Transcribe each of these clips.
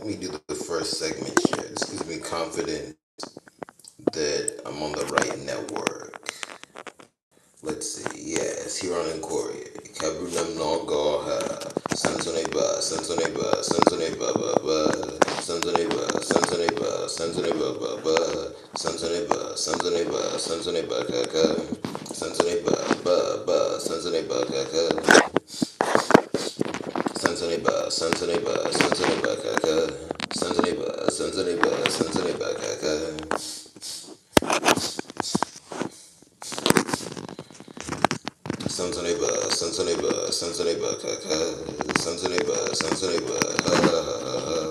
me do the first segment here. This gives me confidence that I'm on the right network. Let's see. Yes, here on Inquiry. Kabunam no go ha. Sansone ba. Sansone ba. Sansone ba kaka. Sansone Sansone kaka. Sansone kaka. Sansone kaka. Sansone kaka. Sansone ha ha ha.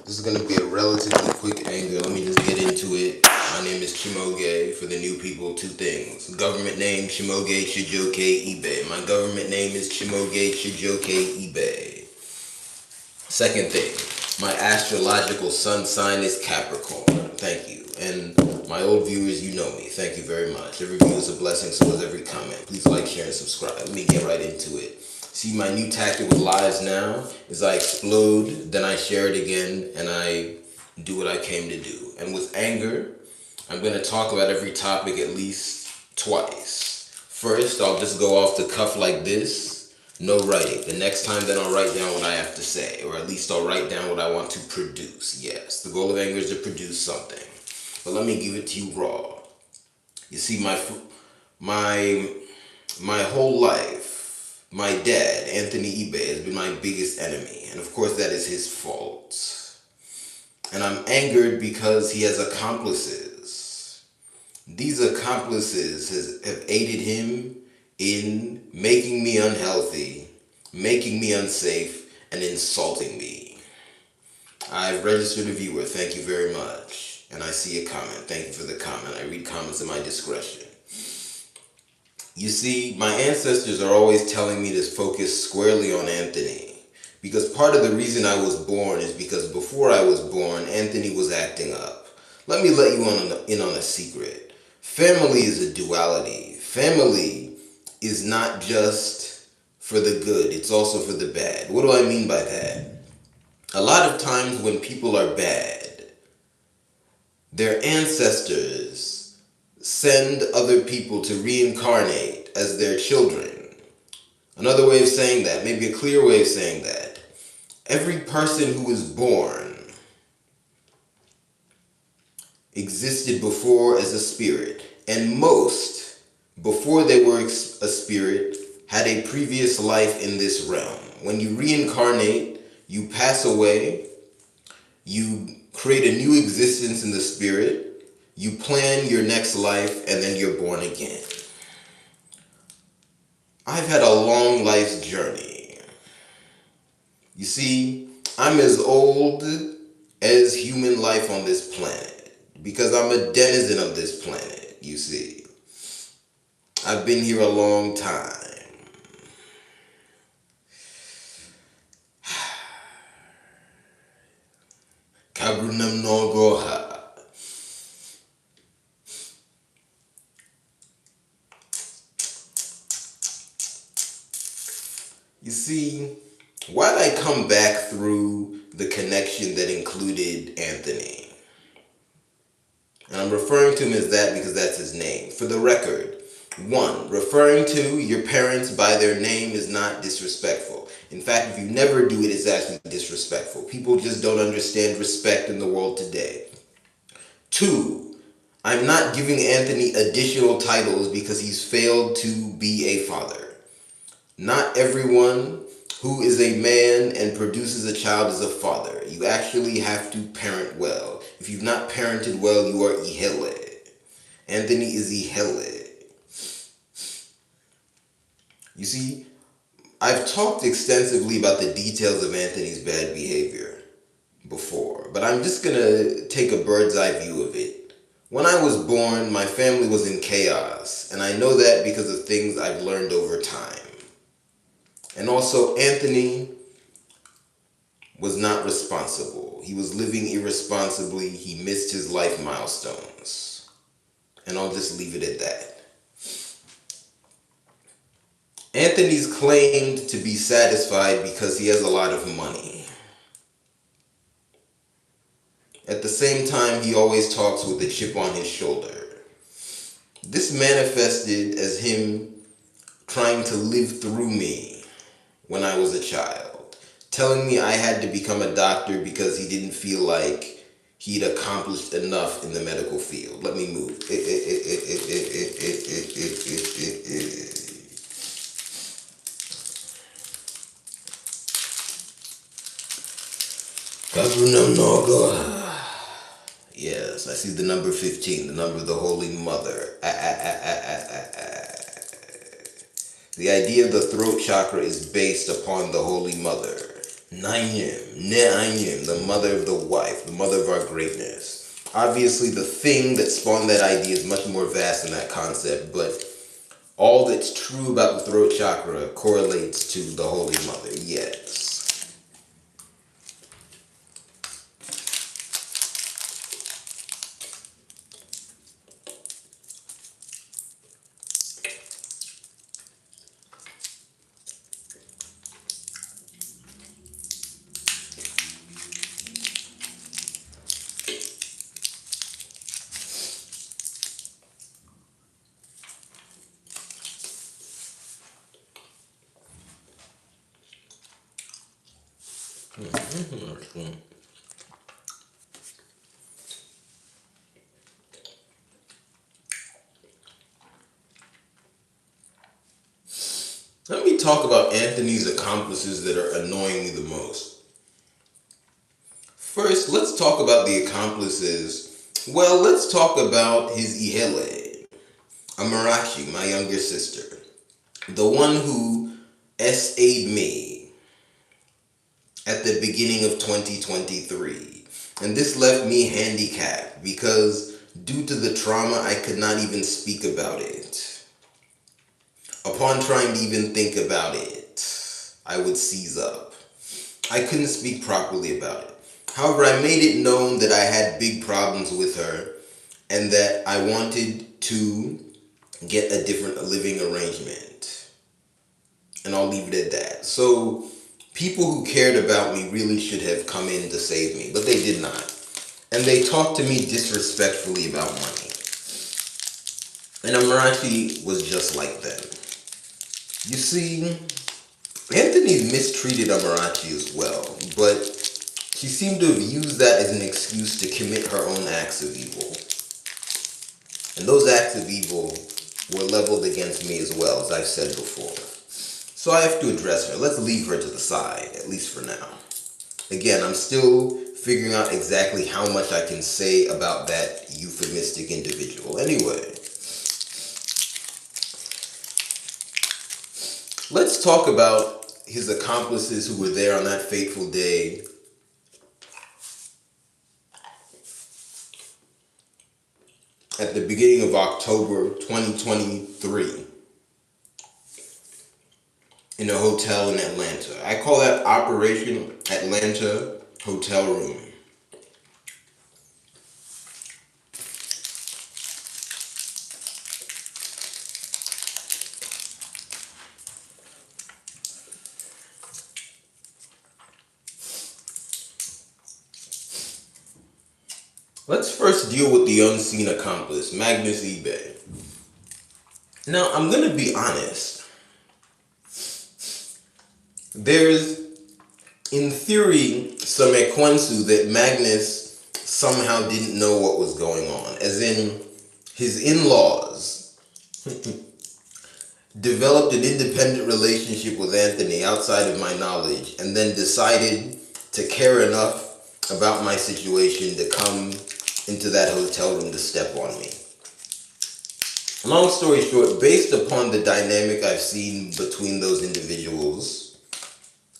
This is gonna be a relatively quick angle. Let me just get into it. My name is Chimoge. For the new people, two things. Government name Chimoge Chijoke Ibe. My government name is Chimoge Chijoke Ibe. Second thing, my astrological sun sign is Capricorn. Thank you. And my old viewers, you know me. Thank you very much. Every view is a blessing, so is every comment. Please like, share, and subscribe. Let me get right into it. See, my new tactic with lives now is I explode, then I share it again, and I do what I came to do. And with anger, I'm going to talk about every topic at least twice. First, I'll just go off the cuff like this, no writing. The next time, then I'll write down what I have to say, or at least I'll write down what I want to produce. Yes, the goal of anger is to produce something. But let me give it to you raw. You see, my my whole life, my dad, Anthony Ibe, has been my biggest enemy, and of course that is his fault. And I'm angered because he has accomplices. These accomplices have aided him in making me unhealthy, making me unsafe, and insulting me. I've registered a viewer, thank you very much. And I see a comment, thank you for the comment. I read comments at my discretion. You see, my ancestors are always telling me to focus squarely on Anthony. Because part of the reason I was born is because before I was born, Anthony was acting up. Let me let you in on a secret. Family is a duality. Family is not just for the good, it's also for the bad. What do I mean by that? A lot of times when people are bad, their ancestors send other people to reincarnate as their children. Another way of saying that, maybe a clear way of saying that, every person who is born existed before as a spirit, and most, before they were a spirit, had a previous life in this realm. When you reincarnate, you pass away, you create a new existence in the spirit, you plan your next life, and then you're born again. I've had a long life's journey. You see, I'm as old as human life on this planet because I'm a denizen of this planet, you see. I've been here a long time. Kabrunam no goha. You see, why did I come back through the connection that included Anthony? And I'm referring to him as that because that's his name. For the record, 1, referring to your parents by their name is not disrespectful. In fact, if you never do it, it's actually disrespectful. People just don't understand respect in the world today. 2, I'm not giving Anthony additional titles because he's failed to be a father. Not everyone who is a man and produces a child is a father. You actually have to parent well. If you've not parented well, you are ihele. Anthony is ihele. You see, I've talked extensively about the details of Anthony's bad behavior before, but I'm just going to take a bird's eye view of it When I was born, my family was in chaos, and I know that because of things I've learned over time. And also, Anthony was not responsible. He was living irresponsibly. He missed his life milestones. And I'll just leave it at that. Anthony's claimed to be satisfied because he has a lot of money. At the same time, he always talks with a chip on his shoulder. This manifested as him trying to live through me when I was a child, telling me I had to become a doctor because he didn't feel like he'd accomplished enough in the medical field. Let me move. Yes, I see the number 15, the number of the Holy Mother. The idea of the throat chakra is based upon the Holy Mother. Nyim, the mother of the wife, the mother of our greatness. Obviously, the thing that spawned that idea is much more vast than that concept, but all that's true about the throat chakra correlates to the Holy Mother, yes. Let me talk about Anthony's accomplices that are annoying me the most. First, let's talk about the accomplices. Well, let's talk about his Ihele, Amarachi, my younger sister. The one who SA'd me at the beginning of 2023. And this left me handicapped because due to the trauma, I could not even speak about it. Upon trying to even think about it, I would seize up. I couldn't speak properly about it. However, I made it known that I had big problems with her and that I wanted to get a different living arrangement. And I'll leave it at that. So, people who cared about me really should have come in to save me, but they did not. And they talked to me disrespectfully about money. And Amarachi was just like them. You see, Anthony mistreated Amarachi as well, but she seemed to have used that as an excuse to commit her own acts of evil. And those acts of evil were leveled against me as well, as I've said before. So I have to address her. Let's leave her to the side, at least for now. Again, I'm still figuring out exactly how much I can say about that euphemistic individual. Anyway, let's talk about his accomplices who were there on that fateful day. At the beginning of October 2023 in a hotel in Atlanta. I call that Operation Atlanta Hotel Room. Let's first deal with the unseen accomplice, Magnus eBay. Now, I'm going to be honest. There's, in theory, some ekwensu that Magnus somehow didn't know what was going on. As in, his in-laws developed an independent relationship with Anthony outside of my knowledge and then decided to care enough about my situation to come into that hotel room to step on me. Long story short, based upon the dynamic I've seen between those individuals,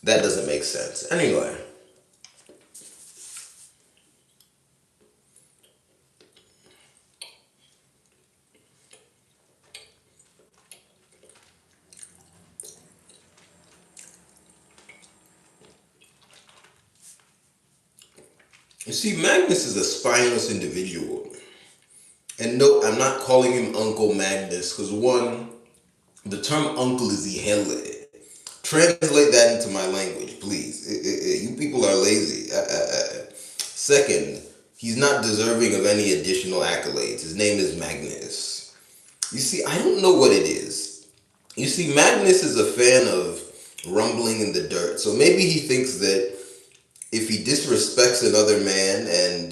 that doesn't make sense. Anyway, You see, Magnus is a spineless individual. And no, I'm not calling him Uncle Magnus, because one, the term uncle is ihele. Translate that into my language, please. You people are lazy. Second, he's not deserving of any additional accolades. His name is Magnus. You see, I don't know what it is. You see, Magnus is a fan of rumbling in the dirt. So maybe he thinks that if he disrespects another man and,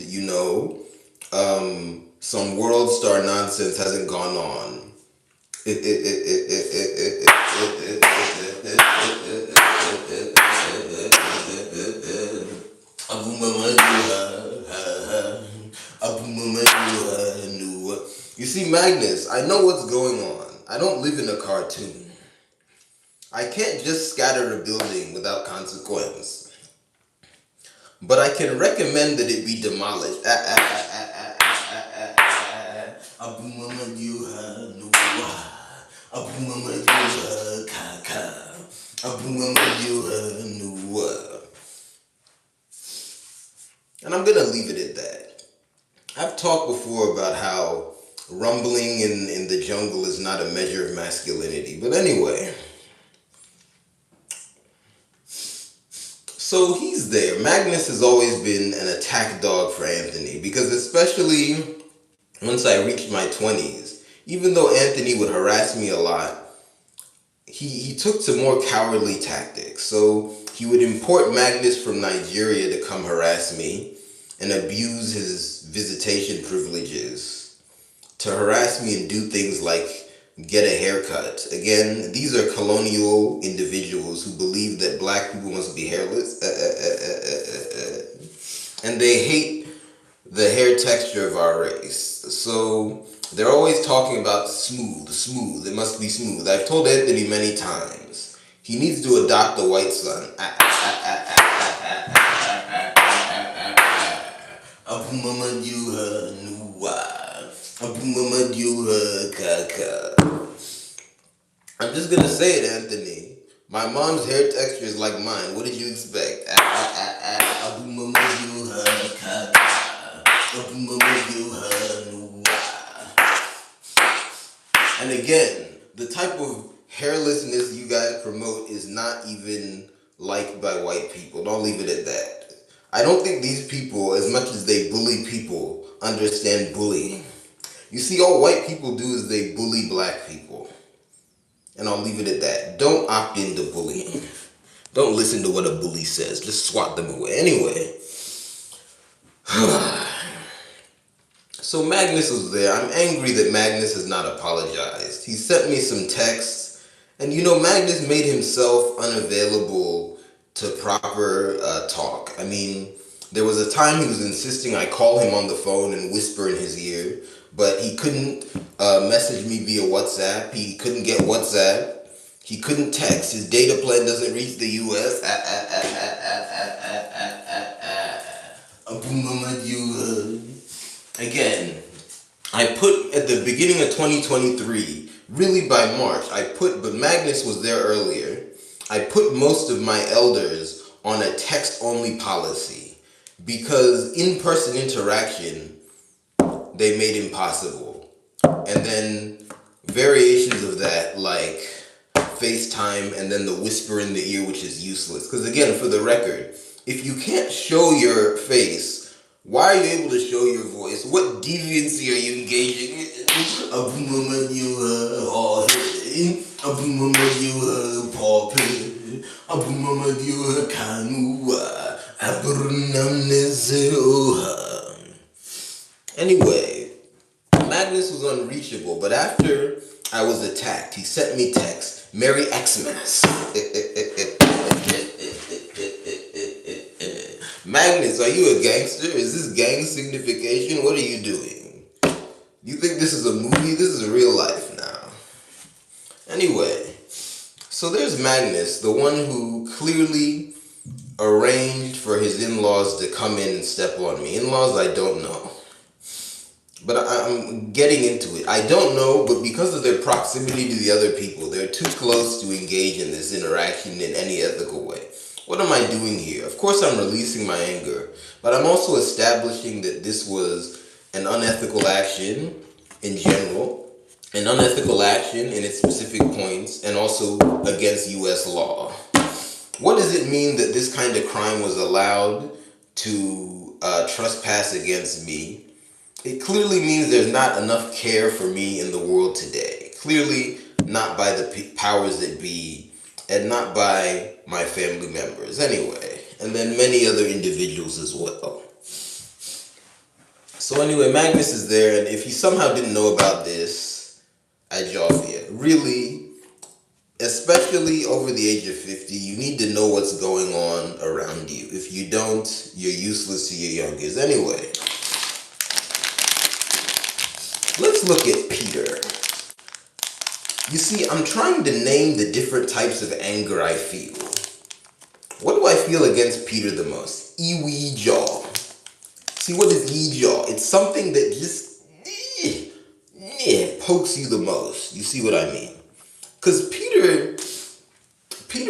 some world star nonsense hasn't gone on, you see, Magnus, I know what's going on. I don't live in a cartoon. I can't just scatter a building without consequence. But I can recommend that it be demolished. And I'm gonna leave it at that. I've talked before about how rumbling in the jungle is not a measure of masculinity. But anyway, so he's there. Magnus has always been an attack dog for Anthony because, especially once I reached my 20s, even though Anthony would harass me a lot, he took to more cowardly tactics. So he would import Magnus from Nigeria to come harass me and abuse his visitation privileges to harass me and do things like get a haircut. Again, these are colonial individuals who believe that black people must be hairless. And they hate the hair texture of our race. So they're always talking about smooth. It must be smooth. I've told Anthony many times. He needs to adopt a white son. I'm just gonna say it, Anthony. My mom's hair texture is like mine. What did you expect? And again, the type of hairlessness you guys promote is not even liked by white people. Don't leave it at that. I don't think these people, as much as they bully people, understand bullying. You see, all white people do is they bully black people. And I'll leave it at that. Don't opt into bullying. Don't listen to what a bully says. Just swat them away. Anyway. So Magnus was there. I'm angry that Magnus has not apologized. He sent me some texts. And Magnus made himself unavailable to proper talk. I mean, there was a time he was insisting I call him on the phone and whisper in his ear. But he couldn't message me via WhatsApp. He couldn't get WhatsApp. He couldn't text. His data plan doesn't reach the US. Again, I put at the beginning of 2023, really by March, but Magnus was there earlier. I put most of my elders on a text-only policy because in-person interaction they made impossible. And then variations of that, like FaceTime and then the whisper in the ear, which is useless. Because again, for the record, if you can't show your face, why are you able to show your voice? What deviancy are you engaging in? Anyway, Magnus was unreachable, but after I was attacked, he sent me text, Merry Xmas. Magnus, are you a gangster? Is this gang signification? What are you doing? You think this is a movie? This is real life now. Anyway, so there's Magnus, the one who clearly arranged for his in-laws to come in and step on me. In-laws, I don't know. But I'm getting into it. I don't know, but because of their proximity to the other people, they're too close to engage in this interaction in any ethical way. What am I doing here? Of course, I'm releasing my anger, but I'm also establishing that this was an unethical action in general, an unethical action in its specific points, and also against U.S. law. What does it mean that this kind of crime was allowed to trespass against me? It clearly means there's not enough care for me in the world today. Clearly, not by the powers that be, and not by my family members anyway, and then many other individuals as well. So anyway, Magnus is there, and if you somehow didn't know about this, I jolly you. Really, especially over the age of 50, you need to know what's going on around you. If you don't, you're useless to your youngers. Anyway, let's look at Peter. You see, I'm trying to name the different types of anger I feel. What do I feel against Peter the most? Iwi jaw. See, what is jaw? It's something that just pokes you the most. You see what I mean? Because Peter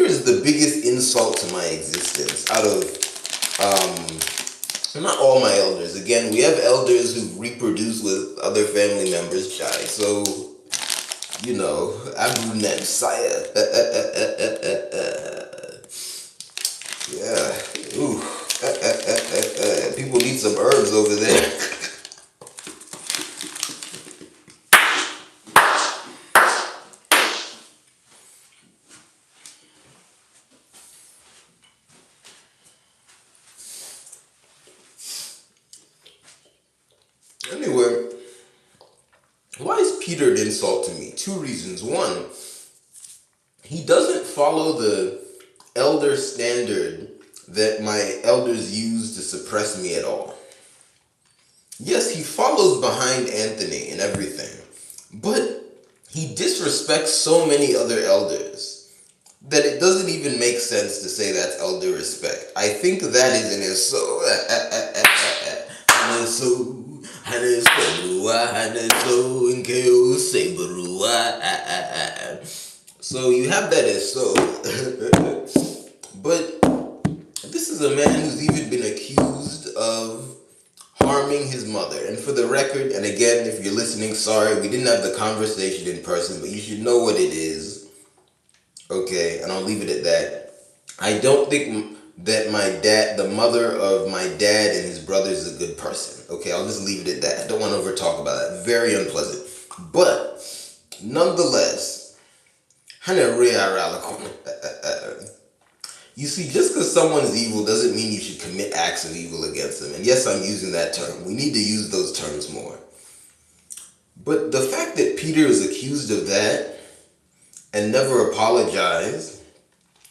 is the biggest insult to my existence out of not all my elders. Again, we have elders who reproduce with other family members, Chai. So, you know, Abu Sire. Yeah. Ooh. People need some herbs over there. Anyway, why is Peter an insult to me? Two reasons. One, he doesn't follow the elder standard that my elders use to suppress me at all. Yes, he follows behind Anthony and everything, but he disrespects so many other elders that it doesn't even make sense to say that's elder respect. I think that is in his soul. So you have that as so. But this is a man who's even been accused of harming his mother. And for the record, and again, if you're listening, sorry, we didn't have the conversation in person, but you should know what it is. Okay, and I'll leave it at that. I don't think that my dad, the mother of my dad and his brother, is a good person. Okay, I'll just leave it at that. I don't want to over talk about that. Very unpleasant. But nonetheless, you see, just because someone's evil doesn't mean you should commit acts of evil against them. And yes, I'm using that term. We need to use those terms more. But the fact that Peter is accused of that and never apologized,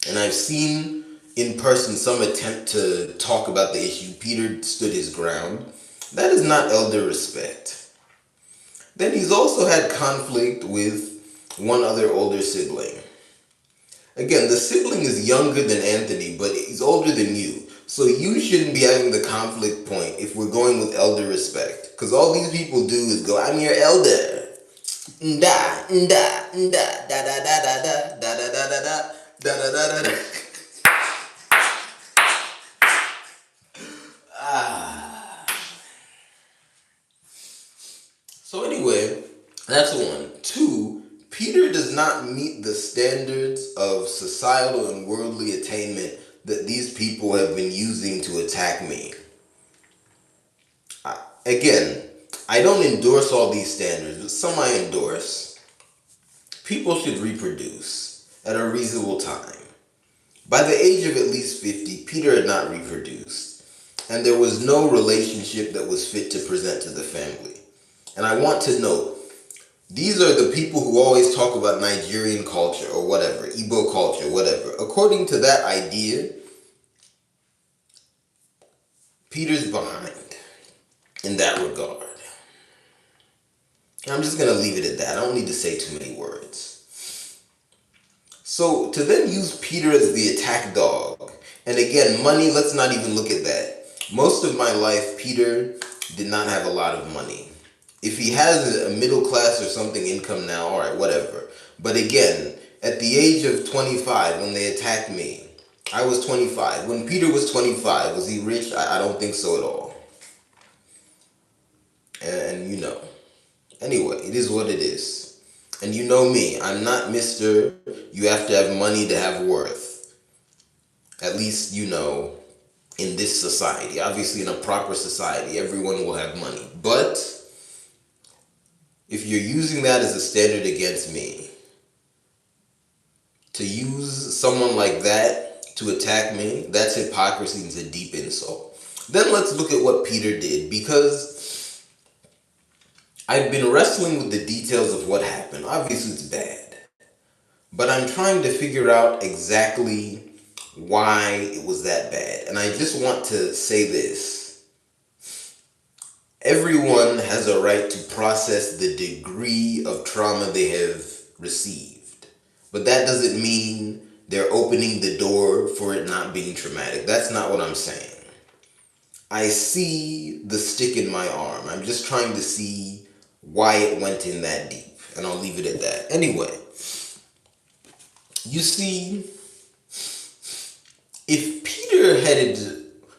and I've seen in person some attempt to talk about the issue, Peter stood his ground, that is not elder respect. Then he's also had conflict with one other older sibling. Again, the sibling is younger than Anthony, but he's older than you. So you shouldn't be having the conflict point if we're going with elder respect. Because all these people do is go, I'm your elder. Nda, nda, nda, da da da da da, da da da da da, da da da da. So anyway, that's one. Two, Peter does not meet the standards of societal and worldly attainment that these people have been using to attack me. Again, I don't endorse all these standards, but some I endorse. People should reproduce at a reasonable time. By the age of at least 50, Peter had not reproduced, and there was no relationship that was fit to present to the family. And I want to note, these are the people who always talk about Nigerian culture or whatever, Igbo culture, whatever. According to that idea, Peter's behind in that regard. I'm just going to leave it at that. I don't need to say too many words. So to then use Peter as the attack dog, and again, money, let's not even look at that. Most of my life, Peter did not have a lot of money. If he has a middle class or something income now, all right, whatever. But again, at the age of 25, when they attacked me, I was 25. When Peter was 25, was he rich? I don't think so at all. And you know. Anyway, it is what it is. And you know me, I'm not Mr. You have to have money to have worth. At least, in this society. Obviously, in a proper society, everyone will have money. But if you're using that as a standard against me, to use someone like that to attack me, that's hypocrisy and it's a deep insult. Then let's look at what Peter did, because I've been wrestling with the details of what happened. Obviously, it's bad. But I'm trying to figure out exactly why it was that bad. And I just want to say this. Everyone has a right to process the degree of trauma they have received. But that doesn't mean they're opening the door for it not being traumatic. That's not what I'm saying. I see the stick in my arm. I'm just trying to see why it went in that deep. And I'll leave it at that. Anyway, you see, if Peter headed,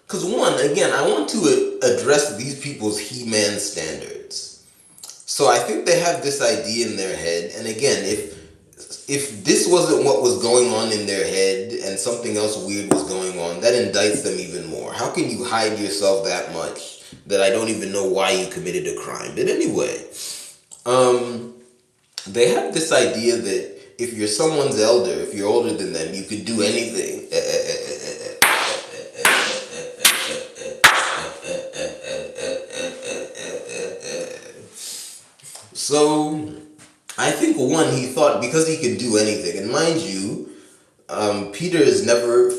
because again, I want to address these people's He-Man standards. So I think they have this idea in their head, and again, if this wasn't what was going on in their head and something else weird was going on, that indicts them even more. How can you hide yourself that much that I don't even know why you committed a crime? But anyway, they have this idea that if you're someone's elder, if you're older than them, you could do anything. So, I think he thought because he could do anything, and mind you, Peter had never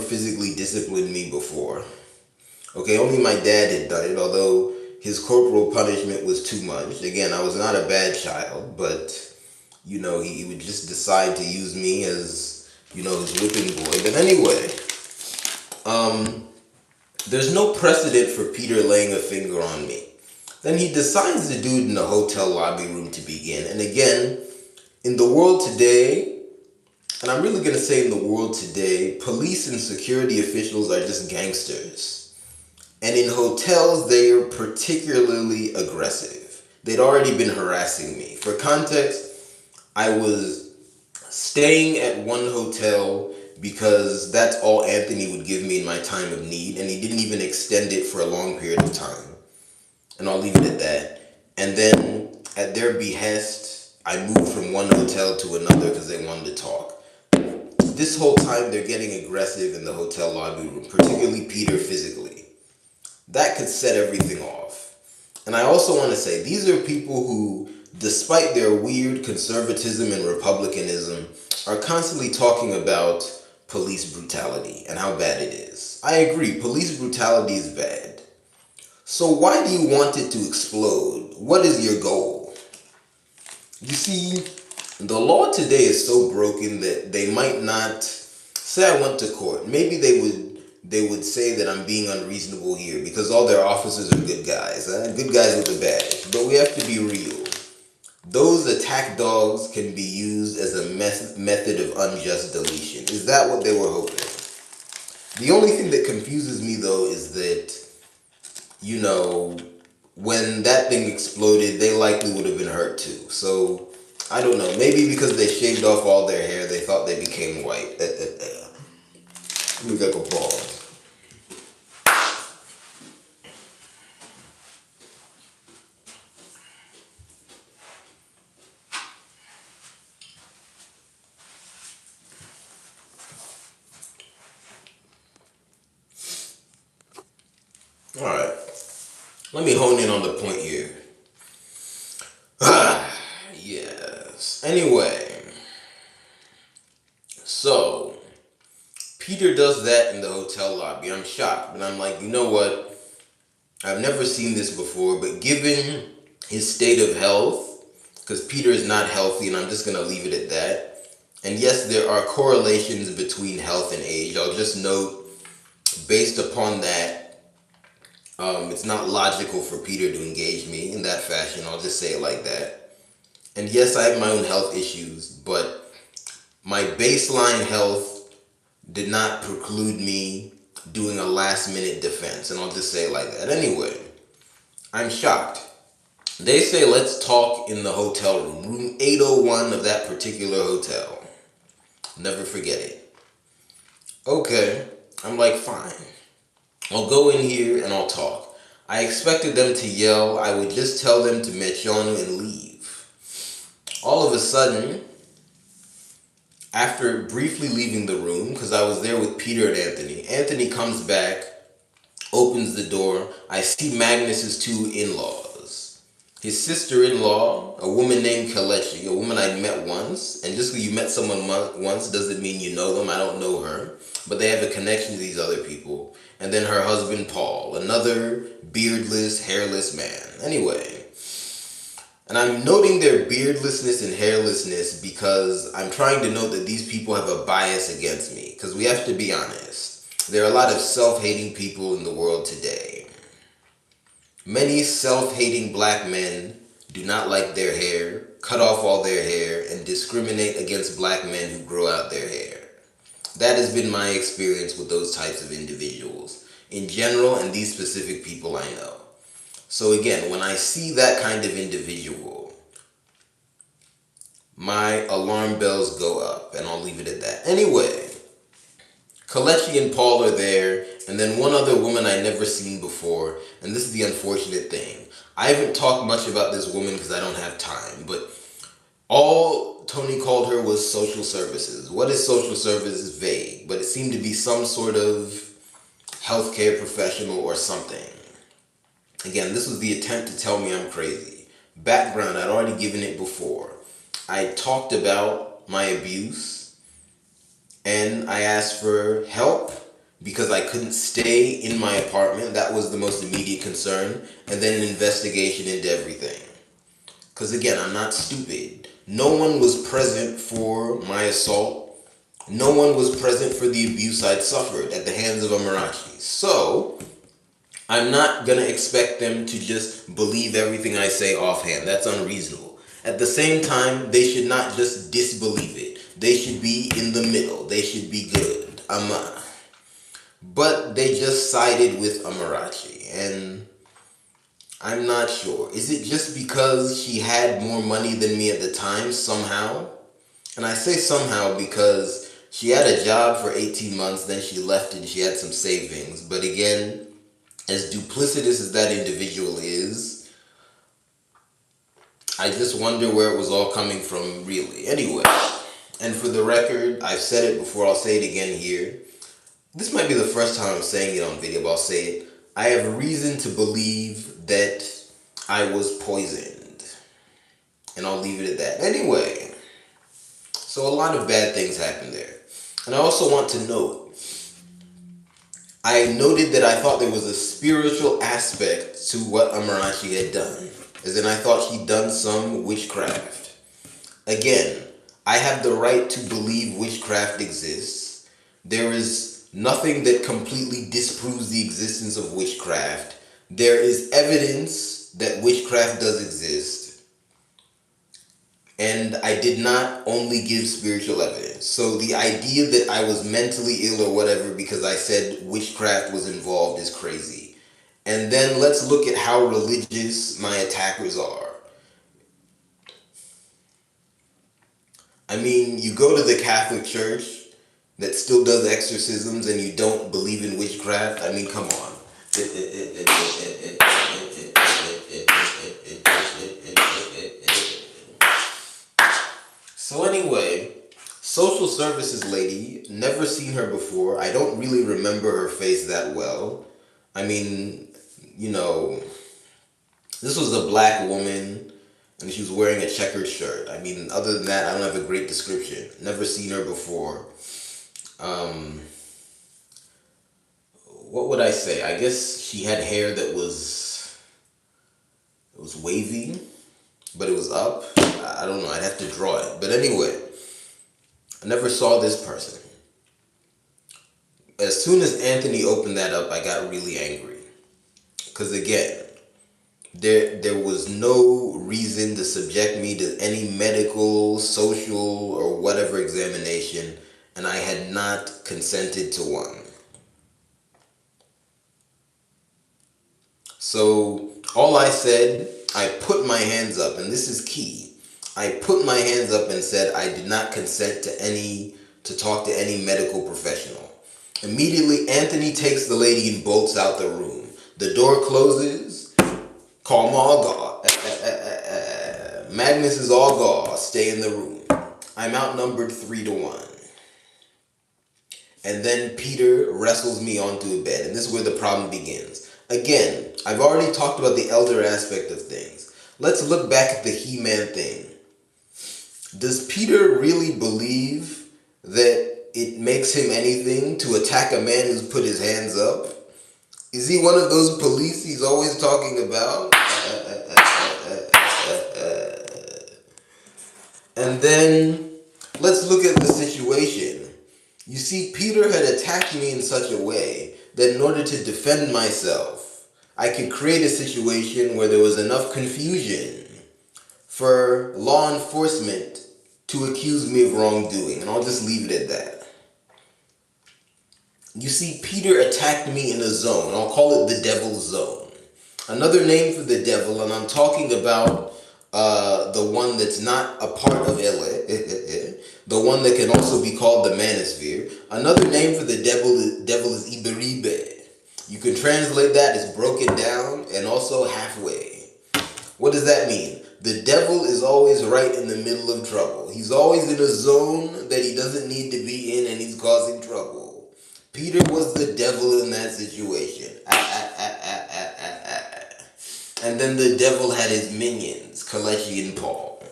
physically disciplined me before. Okay, only my dad had done it, although his corporal punishment was too much. Again, I was not a bad child, but he would just decide to use me as his whipping boy. But anyway, there's no precedent for Peter laying a finger on me. Then he decides to do it in a hotel lobby room to begin. And again, in the world today, and I'm really going to say in the world today, police and security officials are just gangsters. And in hotels, they are particularly aggressive. They'd already been harassing me. For context, I was staying at one hotel because that's all Anthony would give me in my time of need, and he didn't even extend it for a long period of time. And I'll leave it at that. And then, at their behest, I moved from one hotel to another because they wanted to talk. This whole time, they're getting aggressive in the hotel lobby room, particularly Peter physically. That could set everything off. And I also want to say, these are people who, despite their weird conservatism and republicanism, are constantly talking about police brutality and how bad it is. I agree, police brutality is bad. So why do you want it to explode? What is your goal? You see, the law today is so broken that they might not, say I went to court, maybe they would say that I'm being unreasonable here because all their officers are good guys with a badge. But we have to be real. Those attack dogs can be used as a method of unjust deletion. Is that what they were hoping? The only thing that confuses me though is that, when that thing exploded, they likely would have been hurt too. So, I don't know. Maybe because they shaved off all their hair, they thought they became white. Let me take a pause. Alright. Let me hone in on the point here. Yes. Anyway. So, Peter does that in the hotel lobby. I'm shocked. But I'm like, you know what? I've never seen this before. But given his state of health, because Peter is not healthy, and I'm just going to leave it at that. And yes, there are correlations between health and age. I'll just note, based upon that, it's not logical for Peter to engage me in that fashion. I'll just say it like that. And yes, I have my own health issues, but my baseline health did not preclude me doing a last minute defense, and I'll just say it like that. Anyway, I'm shocked. They say let's talk in the hotel room 801 of that particular hotel. Never forget it. Okay, I'm like, fine. I'll go in here and I'll talk. I expected them to yell. I would just tell them to mechanu and leave. All of a sudden, after briefly leaving the room, because I was there with Peter and Anthony comes back, opens the door. I see Magnus's two in-laws. His sister-in-law, a woman named Kelechi, a woman I'd met once. And just because you met someone once doesn't mean you know them. I don't know her. But they have a connection to these other people. And then her husband, Paul, another beardless, hairless man. Anyway, and I'm noting their beardlessness and hairlessness because I'm trying to note that these people have a bias against me. Because we have to be honest. There are a lot of self-hating people in the world today. Many self-hating black men do not like their hair, cut off all their hair, and discriminate against black men who grow out their hair. That has been my experience with those types of individuals in general and these specific people I know. So again, when I see that kind of individual, my alarm bells go up, and I'll leave it at that. Anyway, Kelechi and Paul are there, and then one other woman I never seen before, and this is the unfortunate thing. I haven't talked much about this woman because I don't have time, but all Tony called her was social services. What is social services? Vague, but it seemed to be some sort of healthcare professional or something. Again, this was the attempt to tell me I'm crazy. Background, I'd already given it before. I talked about my abuse, and I asked for help because I couldn't stay in my apartment. That was the most immediate concern. And then an investigation into everything. Because again, I'm not stupid. No one was present for my assault. No one was present for the abuse I'd suffered at the hands of Amarachi. So, I'm not going to expect them to just believe everything I say offhand. That's unreasonable. At the same time, they should not just disbelieve it. They should be in the middle. They should be good. But they just sided with Amarachi. And I'm not sure. Is it just because she had more money than me at the time, somehow? And I say somehow because she had a job for 18 months, then she left and she had some savings. But again, as duplicitous as that individual is, I just wonder where it was all coming from, really. Anyway, and for the record, I've said it before, I'll say it again here. This might be the first time I'm saying it on video, but I'll say it. I have reason to believe that I was poisoned. And I'll leave it at that. Anyway, so a lot of bad things happened there. And I also want to note, I noted that I thought there was a spiritual aspect to what Amarachi had done. As in, I thought he'd done some witchcraft. Again, I have the right to believe witchcraft exists. There is nothing that completely disproves the existence of witchcraft. There is evidence that witchcraft does exist. And I did not only give spiritual evidence. So the idea that I was mentally ill or whatever because I said witchcraft was involved is crazy. And then let's look at how religious my attackers are. I mean, you go to the Catholic Church that still does exorcisms and you don't believe in witchcraft? I mean, come on. So anyway, social services lady, never seen her before. I don't really remember her face that well. I mean, you know, this was a black woman and she was wearing a checkered shirt. I mean, other than that, I don't have a great description. Never seen her before. What would I say? I guess she had hair that was wavy, but it was up. I don't know. I'd have to draw it. But anyway, I never saw this person. As soon as Anthony opened that up, I got really angry. Because again, there was no reason to subject me to any medical, social, or whatever examination. and I had not consented to one. So all I said, I put my hands up, and this is key. I put my hands up and said I did not consent to talk to any medical professional. Immediately, Anthony takes the lady and bolts out the room. The door closes. Call Margot. Magnus is all gone. Stay in the room. I'm outnumbered 3-1. And then Peter wrestles me onto a bed, and this is where the problem begins. Again, I've already talked about the elder aspect of things. Let's look back at the He-Man thing. Does Peter really believe that it makes him anything to attack a man who's put his hands up? Is he one of those police he's always talking about? And then let's look at the situation. You see, Peter had attacked me in such a way that in order to defend myself, I could create a situation where there was enough confusion for law enforcement to accuse me of wrongdoing. And I'll just leave it at that. You see, Peter attacked me in a zone. I'll call it the devil's zone. Another name for the devil, and I'm talking about the one that's not a part of LA, the one that can also be called the manosphere. Another name for the devil is Iberibe. You can translate that as broken down and also halfway. What does that mean? The devil is always right in the middle of trouble. He's always in a zone that he doesn't need to be in, and he's causing trouble. Peter was the devil in that situation. And then the devil had his minions, Kalechi and Paul.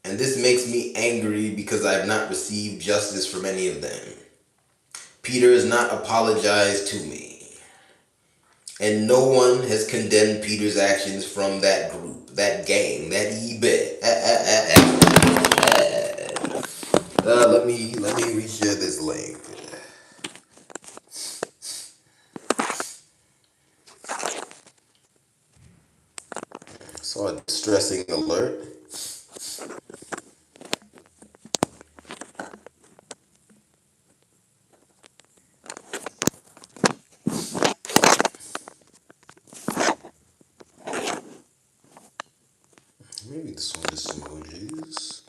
And this makes me angry because I have not received justice from any of them. Peter has not apologized to me. And no one has condemned Peter's actions from that group, that gang, that eBay. Let me reshare this link. Saw a distressing alert. Maybe this one is emojis.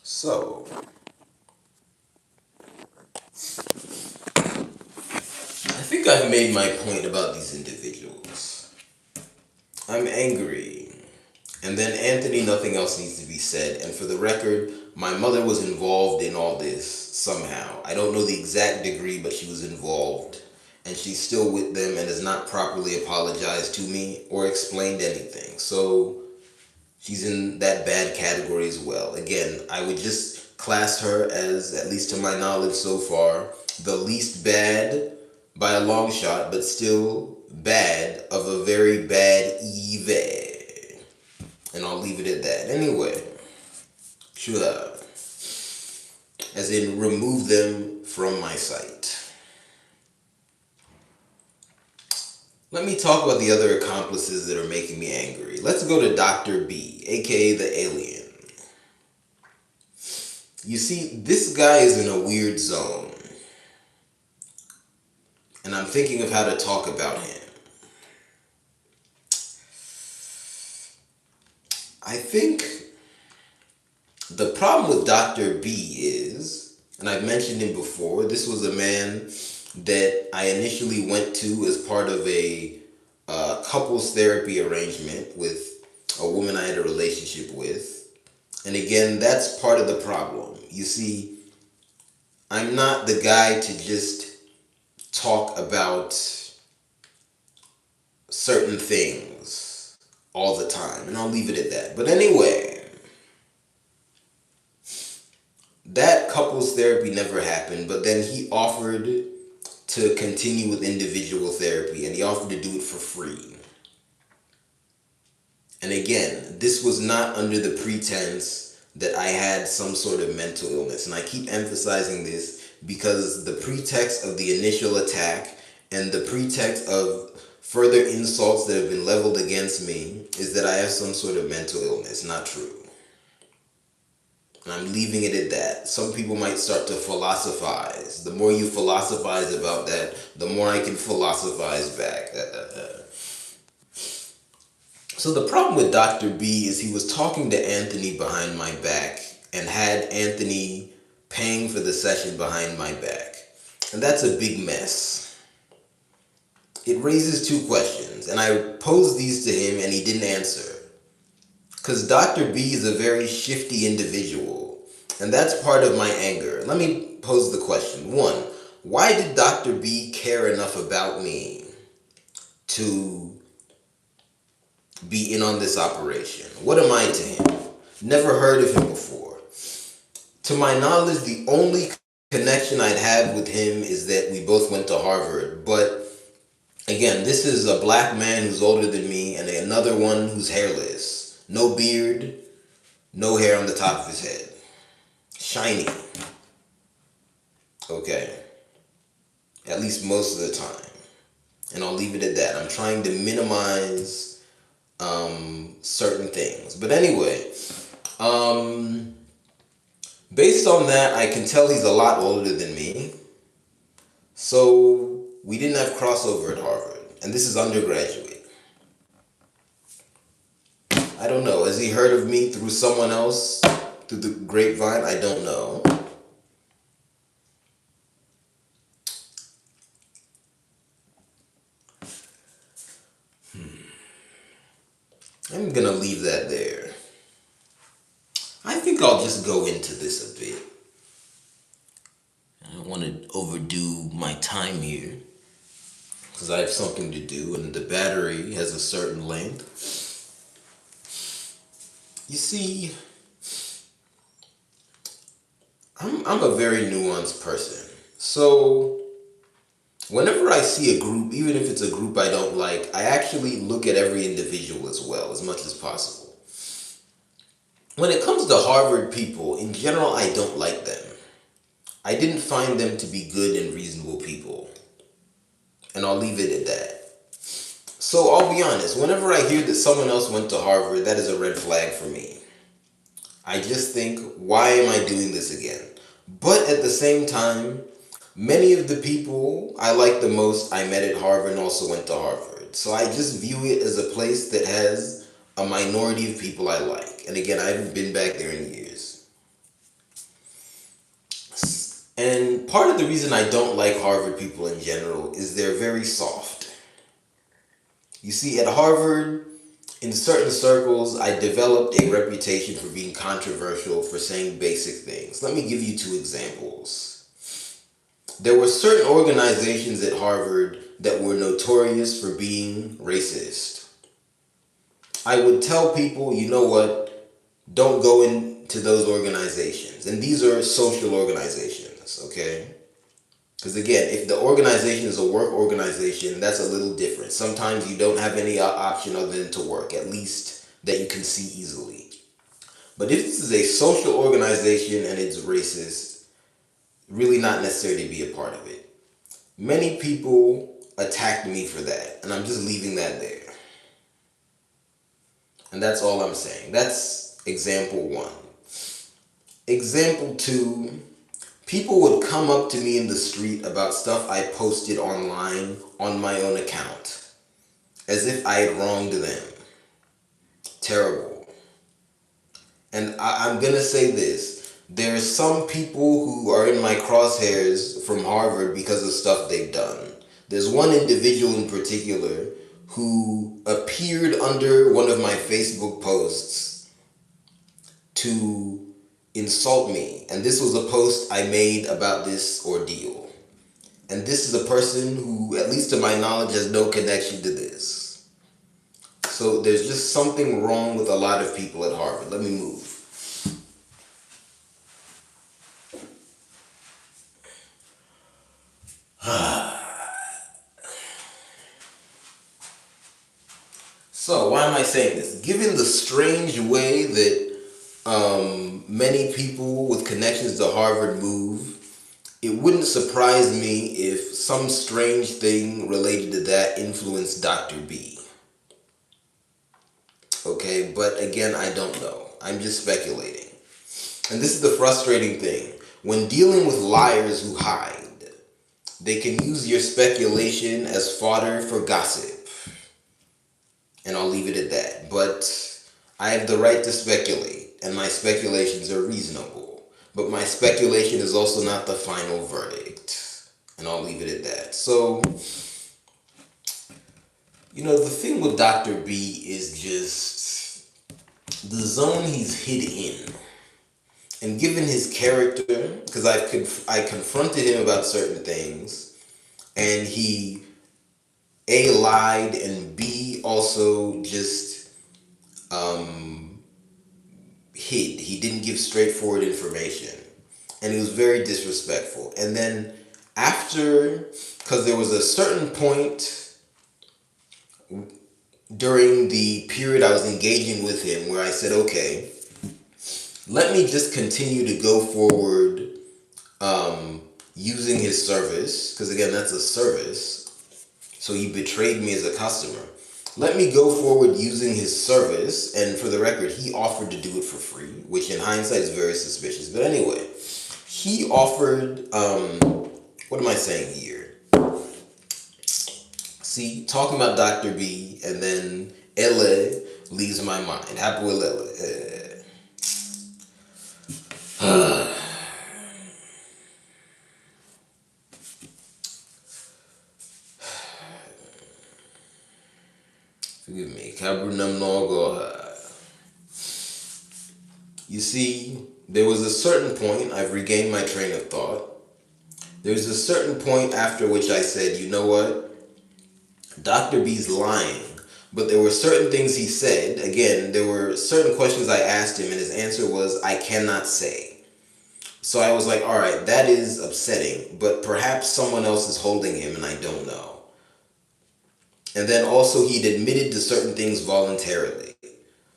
So, I think I've made my point about these individuals. I'm angry. And then Anthony, nothing else needs to be said. And for the record, my mother was involved in all this somehow. I don't know the exact degree, but she was involved. And she's still with them and has not properly apologized to me or explained anything. So she's in that bad category as well. Again, I would just class her as, at least to my knowledge so far, the least bad by a long shot, but still bad of a very bad Eve. And I'll leave it at that. Anyway, sure. As in, remove them from my sight. Let me talk about the other accomplices that are making me angry. Let's go to Dr. B, aka the alien. You see, this guy is in a weird zone. And I'm thinking of how to talk about him. I think the problem with Dr. B is, and I've mentioned him before, this was a man that I initially went to as part of a couples therapy arrangement with a woman I had a relationship with. And again, that's part of the problem. You see, I'm not the guy to just talk about certain things all the time, and I'll leave it at that. But anyway, that couples therapy never happened, but then he offered to continue with individual therapy, and he offered to do it for free. And again, this was not under the pretense that I had some sort of mental illness. And I keep emphasizing this because the pretext of the initial attack and the pretext of further insults that have been leveled against me is that I have some sort of mental illness. Not true. And I'm leaving it at that. Some people might start to philosophize. The more you philosophize about that, the more I can philosophize back. So the problem with Dr. B is he was talking to Anthony behind my back and had Anthony paying for the session behind my back. And that's a big mess. It raises two questions, and I posed these to him and he didn't answer. Because Dr. B is a very shifty individual, and that's part of my anger. Let me pose the question. One, why did Dr. B care enough about me to be in on this operation? What am I to him? Never heard of him before. To my knowledge, the only connection I'd have with him is that we both went to Harvard. But again, this is a black man who's older than me and another one who's hairless. No beard, no hair on the top of his head. Shiny. Okay. At least most of the time. And I'll leave it at that. I'm trying to minimize certain things. But anyway, based on that, I can tell he's a lot older than me. So we didn't have crossover at Harvard. And this is undergraduate. I don't know. Has he heard of me through someone else? Through the grapevine? I don't know. I'm gonna leave that there. I think I'll just go into this a bit. I don't want to overdo my time here because I have something to do and the battery has a certain length. You see, I'm a very nuanced person. So whenever I see a group, even if it's a group I don't like, I actually look at every individual as well, as much as possible. When it comes to Harvard people, in general, I don't like them. I didn't find them to be good and reasonable people. And I'll leave it at that. So I'll be honest, whenever I hear that someone else went to Harvard, that is a red flag for me. I just think, why am I doing this again? But at the same time, many of the people I like the most I met at Harvard and also went to Harvard. So I just view it as a place that has a minority of people I like. And again, I haven't been back there in years. And part of the reason I don't like Harvard people in general is they're very soft. You see, at Harvard, in certain circles, I developed a reputation for being controversial, for saying basic things. Let me give you two examples. There were certain organizations at Harvard that were notorious for being racist. I would tell people, you know what, don't go into those organizations. And these are social organizations, okay? Because again, if the organization is a work organization, that's a little different. Sometimes you don't have any option other than to work, at least that you can see easily. But if this is a social organization and it's racist, really not necessary to be a part of it. Many people attacked me for that, and I'm just leaving that there. And that's all I'm saying. That's example one. Example two, people would come up to me in the street about stuff I posted online on my own account, as if I had wronged them. Terrible. And I'm gonna say this. There's some people who are in my crosshairs from Harvard because of stuff they've done. There's one individual in particular who appeared under one of my Facebook posts to insult me. And this was a post I made about this ordeal. And this is a person who, at least to my knowledge, has no connection to this. So there's just something wrong with a lot of people at Harvard. Let me move. So why am I saying this? Given the strange way that many people with connections to Harvard move, it wouldn't surprise me if some strange thing related to that influenced Dr. B. Okay, but again, I don't know. I'm just speculating. And this is the frustrating thing. When dealing with liars who hide, they can use your speculation as fodder for gossip. And I'll leave it at that. But I have the right to speculate, and my speculations are reasonable. But my speculation is also not the final verdict. And I'll leave it at that. So, the thing with Dr. B is just the zone he's hid in. And given his character, because I confronted him about certain things, and he A, lied, and B, also just hid. He didn't give straightforward information. And he was very disrespectful. And then after, because there was a certain point during the period I was engaging with him where I said, okay, let me just continue to go forward using his service, because again, that's a service. So he betrayed me as a customer. Let me go forward using his service, and for the record, he offered to do it for free, which in hindsight is very suspicious. But anyway, he offered, what am I saying here? See, talking about Dr. B, and then Ele leaves my mind. Hapuel Ele. Forgive me. You see, there was a certain point, I've regained my train of thought. There was a certain point after which I said, you know what? Dr. B's lying. But there were certain things he said. Again, there were certain questions I asked him, and his answer was, I cannot say. So I was like, all right, that is upsetting, but perhaps someone else is holding him and I don't know. And then also he'd admitted to certain things voluntarily.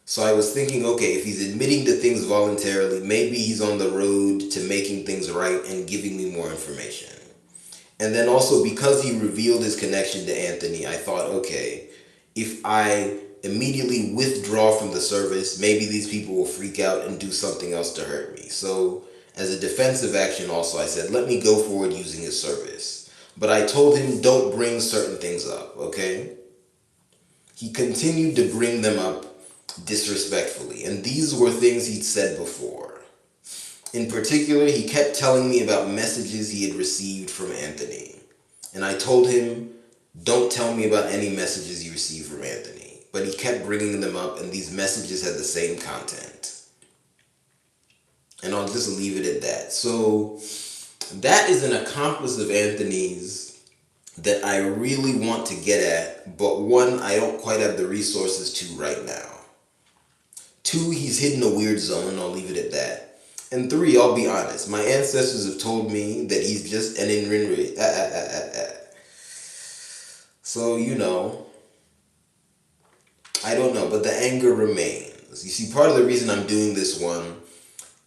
So I was thinking, okay, if he's admitting to things voluntarily, maybe he's on the road to making things right and giving me more information. And then also because he revealed his connection to Anthony, I thought, okay, if I immediately withdraw from the service, maybe these people will freak out and do something else to hurt me. So as a defensive action also, I said, let me go forward using his service. But I told him, don't bring certain things up, okay? He continued to bring them up disrespectfully. And these were things he'd said before. In particular, he kept telling me about messages he had received from Anthony. And I told him, don't tell me about any messages you received from Anthony. But he kept bringing them up, and these messages had the same content. And I'll just leave it at that. So that is an accomplice of Anthony's that I really want to get at, but one, I don't quite have the resources to right now. Two, he's hidden a weird zone, I'll leave it at that. And three, I'll be honest, my ancestors have told me that he's just an Inrinri. So, I don't know, but the anger remains. You see, part of the reason I'm doing this one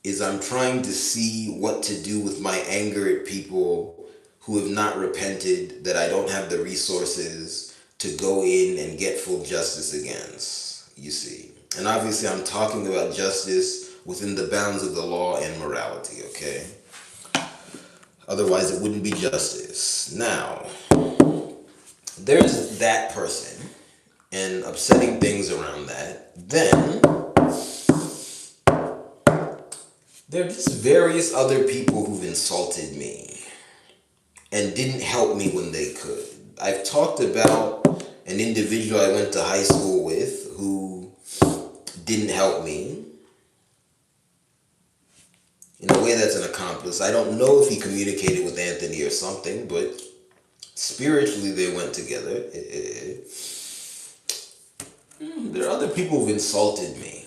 is I'm trying to see what to do with my anger at people who have not repented, that I don't have the resources to go in and get full justice against, you see. And obviously I'm talking about justice within the bounds of the law and morality, okay? Otherwise it wouldn't be justice. Now, there's that person and upsetting things around that. Then there are just various other people who've insulted me and didn't help me when they could. I've talked about an individual I went to high school with who didn't help me. In a way, that's an accomplice. I don't know if he communicated with Anthony or something, but spiritually they went together. There are other people who've insulted me.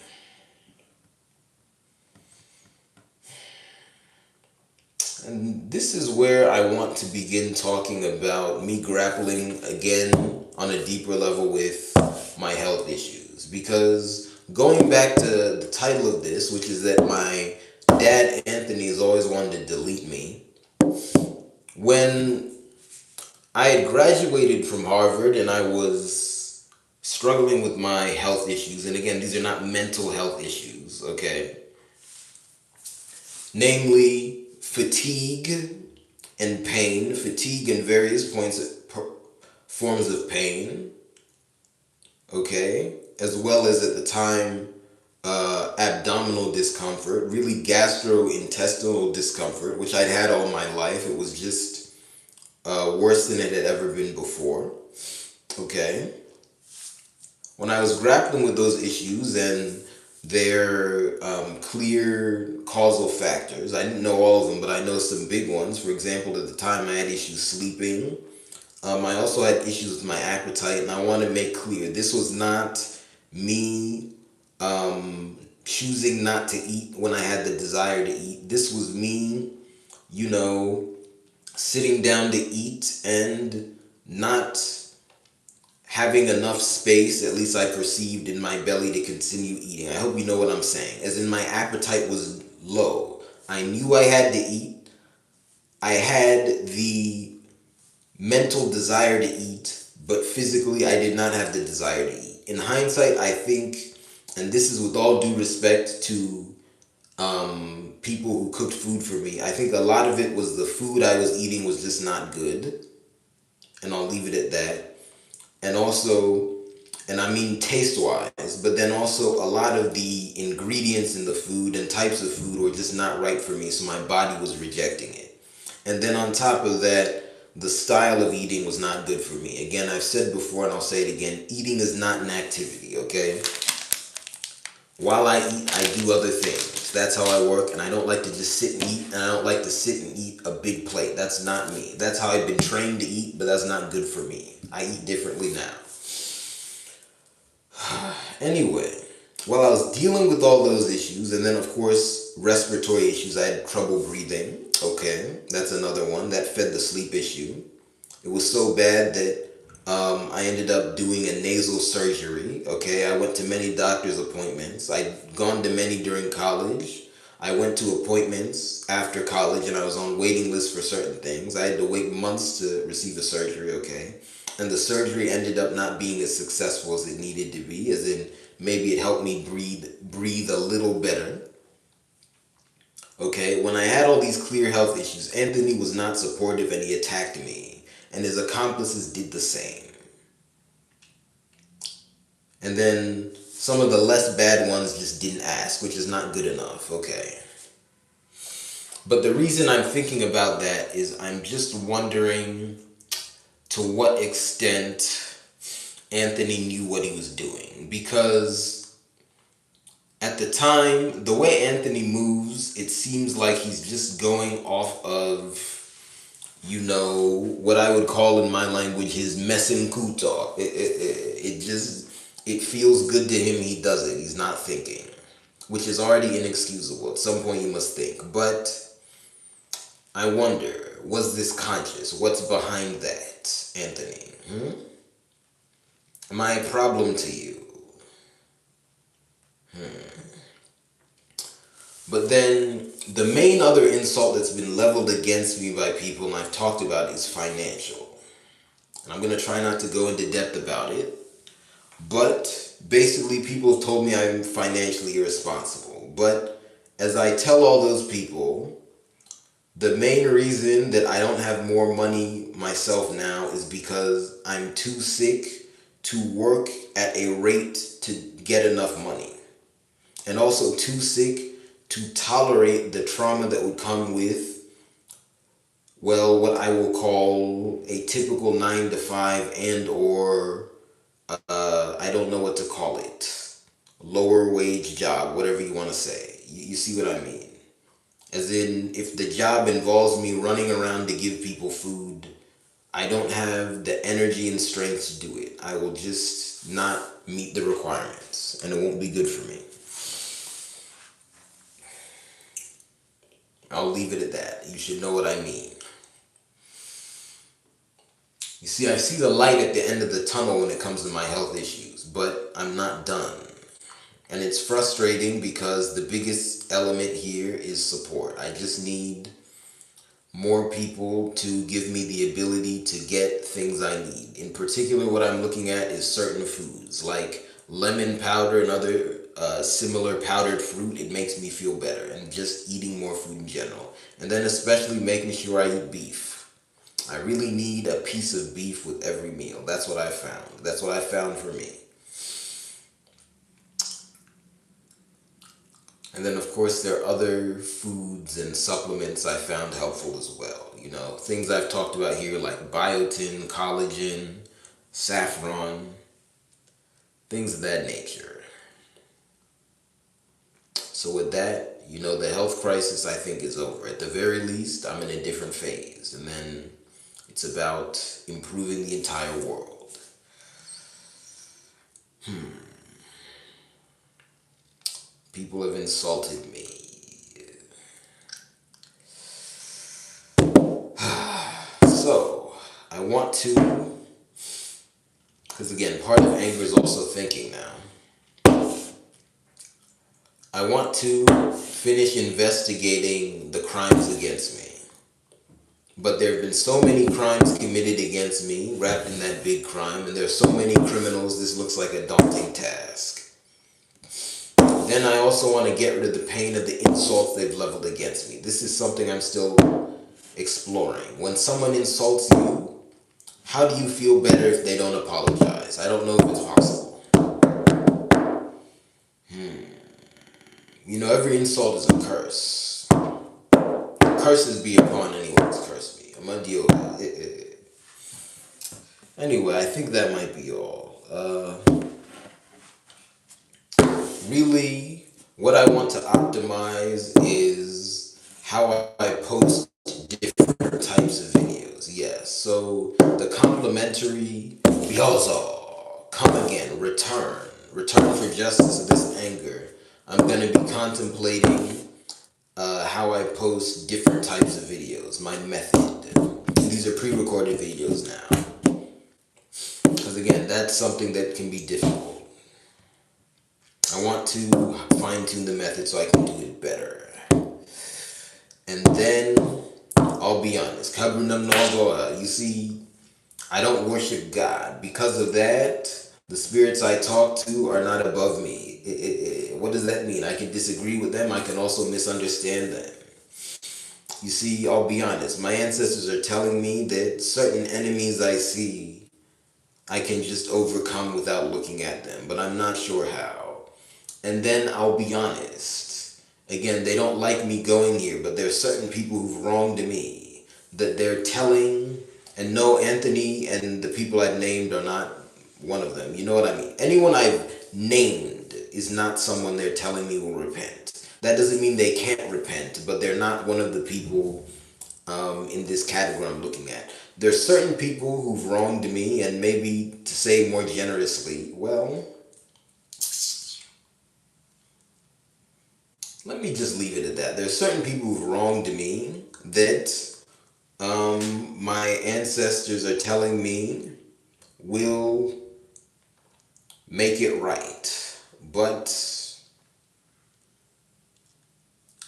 And this is where I want to begin talking about me grappling again on a deeper level with my health issues. Because going back to the title of this, which is that my dad Anthony has always wanted to delete me. When I had graduated from Harvard and I was struggling with my health issues, and again, these are not mental health issues, okay? Namely, fatigue and pain, fatigue and various forms of pain, okay? As well as at the time, abdominal discomfort, really gastrointestinal discomfort, which I'd had all my life. It was just worse than it had ever been before. Okay. When I was grappling with those issues and their clear causal factors, I didn't know all of them, but I know some big ones. For example, at the time I had issues sleeping. I also had issues with my appetite, and I want to make clear this was not me choosing not to eat when I had the desire to eat. This was me, you know, sitting down to eat and not having enough space, at least I perceived, in my belly to continue eating. I hope you know what I'm saying. As in, my appetite was low. I knew I had to eat. I had the mental desire to eat, but physically I did not have the desire to eat. In hindsight, I think, and this is with all due respect to people who cooked food for me, I think a lot of it was the food I was eating was just not good, and I'll leave it at that. And also, and I mean taste wise, but then also a lot of the ingredients in the food and types of food were just not right for me, so my body was rejecting it. And then on top of that, the style of eating was not good for me. Again, I've said before and I'll say it again, eating is not an activity, okay? While I eat, I do other things. That's how I work, and I don't like to just sit and eat, and I don't like to sit and eat a big plate. That's not me. That's how I've been trained to eat, but that's not good for me. I eat differently now. Anyway, while I was dealing with all those issues, and then of course, respiratory issues, I had trouble breathing. Okay, that's another one that fed the sleep issue. It was so bad that I ended up doing a nasal surgery. Okay, I went to many doctor's appointments. I'd gone to many during college. I went to appointments after college, and I was on waiting lists for certain things. I had to wait months to receive a surgery, okay? And the surgery ended up not being as successful as it needed to be, as in maybe it helped me breathe a little better. Okay, when I had all these clear health issues, Anthony was not supportive and he attacked me, and his accomplices did the same. And then some of the less bad ones just didn't ask, which is not good enough, okay? But the reason I'm thinking about that is I'm just wondering to what extent Anthony knew what he was doing. Because at the time, the way Anthony moves, it seems like he's just going off of, what I would call in my language his mesenkuto. It feels good to him, he does it. He's not thinking, which is already inexcusable. At some point you must think. But I wonder, was this conscious? What's behind that, Anthony? Am I a problem to you? But then the main other insult that's been leveled against me by people, and I've talked about, is financial. And I'm going to try not to go into depth about it. But basically, people have told me I'm financially irresponsible. But as I tell all those people, the main reason that I don't have more money myself now is because I'm too sick to work at a rate to get enough money. And also too sick to tolerate the trauma that would come with, well, what I will call a typical 9 to 5 and or I don't know what to call it, lower wage job, whatever you want to say. You see what I mean? As in, if the job involves me running around to give people food, I don't have the energy and strength to do it. I will just not meet the requirements, and it won't be good for me. I'll leave it at that. You should know what I mean. You see, I see the light at the end of the tunnel when it comes to my health issues, but I'm not done. And it's frustrating because the biggest element here is support. I just need more people to give me the ability to get things I need. In particular, what I'm looking at is certain foods like lemon powder and other similar powdered fruit. It makes me feel better, and just eating more food in general. And then especially making sure I eat beef. I really need a piece of beef with every meal. That's what I found. That's what I found for me. And then, of course, there are other foods and supplements I found helpful as well. You know, things I've talked about here like biotin, collagen, saffron, things of that nature. So with that, you know, the health crisis I think is over. At the very least, I'm in a different phase. And then it's about improving the entire world. People have insulted me. So, I want to, because again, part of anger is also thinking now. I want to finish investigating the crimes against me. But there have been so many crimes committed against me, wrapped in that big crime, and there are so many criminals, this looks like a daunting task. Then I also want to get rid of the pain of the insults they've leveled against me. This is something I'm still exploring. When someone insults you, how do you feel better if they don't apologize? I don't know if it's possible. You know, every insult is a curse. Curses be upon anyone who's cursed me. I'm gonna deal with it. Anyway, I think that might be all. Really, what I want to optimize is how I post different types of videos. Yes, so the complimentary Biozal, come again, return for justice of this anger. I'm going to be contemplating how I post different types of videos, my method. These are pre-recorded videos now. Because again, that's something that can be difficult. I want to fine-tune the method so I can do it better. And then, I'll be honest, Kabunam Nogoa, you see, I don't worship God. Because of that, the spirits I talk to are not above me. What does that mean? I can disagree with them, I can also misunderstand them. You see, I'll be honest, my ancestors are telling me that certain enemies I see, I can just overcome without looking at them, but I'm not sure how. And then I'll be honest. Again, they don't like me going here, but there are certain people who've wronged me that they're telling, and no, Anthony and the people I've named are not one of them. You know what I mean? Anyone I've named is not someone they're telling me will repent. That doesn't mean they can't repent, but they're not one of the people in this category I'm looking at. There's certain people who've wronged me, and maybe to say more generously, well, let me just leave it at that. There's certain people who've wronged me that my ancestors are telling me will make it right. But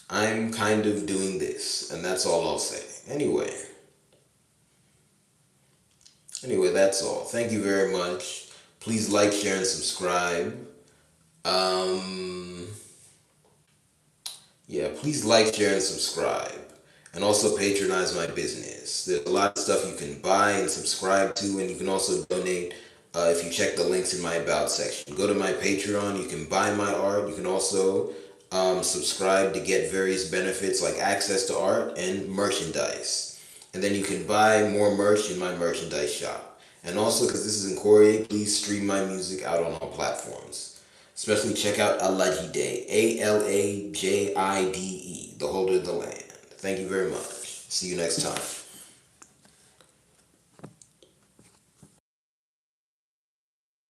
I'm kind of doing this, and that's all I'll say. Anyway, that's all. Thank you very much. Please like, share, and subscribe. Yeah, please like, share, and subscribe. And also patronize my business. There's a lot of stuff you can buy and subscribe to, and you can also donate if you check the links in my About section. Go to my Patreon, you can buy my art, you can also subscribe to get various benefits like access to art and merchandise. And then you can buy more merch in my merchandise shop. And also, because this is in Korea, please stream my music out on all platforms. Especially check out Alajide, Alajide, the holder of the land. Thank you very much. See you next time.